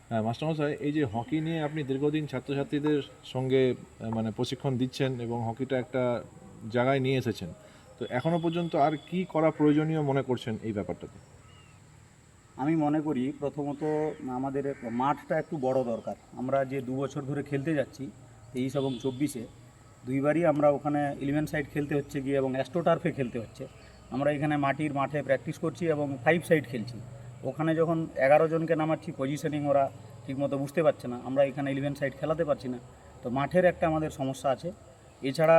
হ্যাঁ মাস্টারমশাই, এই যে হকি নিয়ে আপনি দীর্ঘদিন ছাত্রছাত্রীদের সঙ্গে মানে প্রশিক্ষণ দিচ্ছেন এবং হকিটা একটা জায়গায় নিয়ে এসেছেন, তো এখনো পর্যন্ত আর কি করা প্রয়োজনীয় মনে করছেন এই ব্যাপারটাতে? আমি মনে করি প্রথমত আমাদের মাঠটা একটু বড় দরকার। আমরা যে 2 বছর ধরে খেলতে যাচ্ছি, 23 এবং 24-এ দুইবারই আমরা ওখানে 11 সাইড খেলতে হচ্ছে গিয়ে এবং অ্যাস্ট্রোটার্ফে খেলতে হচ্ছে। আমরা এখানে মাটির মাঠে প্র্যাকটিস করছি এবং 5 সাইড খেলছি। ওখানে যখন 11 জনকে নামাচ্ছি, পজিশনিং ওরা ঠিকমতো বুঝতে পারছে না, আমরা এখানে 11 সাইড খেলাতে পারছি না। তো মাঠের একটা আমাদের সমস্যা আছে। এছাড়া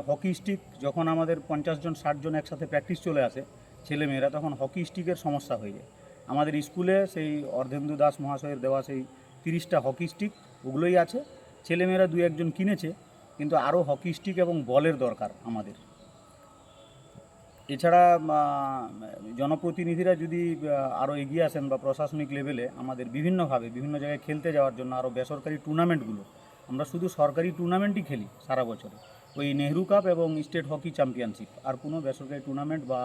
হকি স্টিক যখন আমাদের 50 জন 60 জন একসাথে প্র্যাকটিস চলে আসে ছেলেমেয়েরা, তখন হকি স্টিকের সমস্যা হয়ে যায়। আমাদের স্কুলে সেই অর্ধেন্দু দাস মহাশয়ের দেওয়া সেই 30টা হকি স্টিক ওগুলোই আছে। ছেলেমেয়েরা 2-1 জন কিনেছে, কিন্তু আরও হকি স্টিক এবং বলের দরকার আমাদের। এছাড়া জনপ্রতিনিধিরা যদি আরও এগিয়ে আসেন বা প্রশাসনিক লেভেলে আমাদের বিভিন্নভাবে বিভিন্ন জায়গায় খেলতে যাওয়ার জন্য আরও বেসরকারি টুর্নামেন্টগুলো, আমরা শুধু সরকারি টুর্নামেন্টই খেলি সারা বছরে, ওই নেহরু কাপ এবং স্টেট হকি চ্যাম্পিয়নশিপ, আর কোনো বেসরকারি টুর্নামেন্ট বা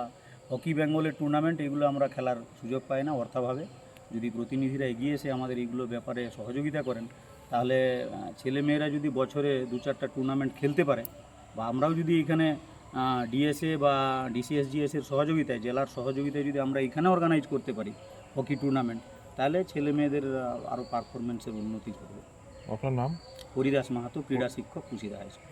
হকি বেঙ্গলের টুর্নামেন্ট এগুলো আমরা খেলার সুযোগ পাই না অর্থাভাবে। যদি প্রতিনিধিরা এগিয়ে এসে আমাদের এইগুলো ব্যাপারে সহযোগিতা করেন, তাহলে ছেলেমেয়েরা যদি বছরে 2-4টা টুর্নামেন্ট খেলতে পারে, বা আমরাও যদি এখানে ডিএসএ বা ডিসিএসজিএসের সহযোগিতায়, জেলার সহযোগিতায় যদি আমরা এখানে অর্গানাইজ করতে পারি হকি টুর্নামেন্ট, তাহলে ছেলে মেয়েদের আরও পারফরমেন্সের উন্নতি ঘটবে। আপনার নাম? হরিদাস মাহাতো, ক্রীড়া শিক্ষক, কুশিদা হাই স্কুল।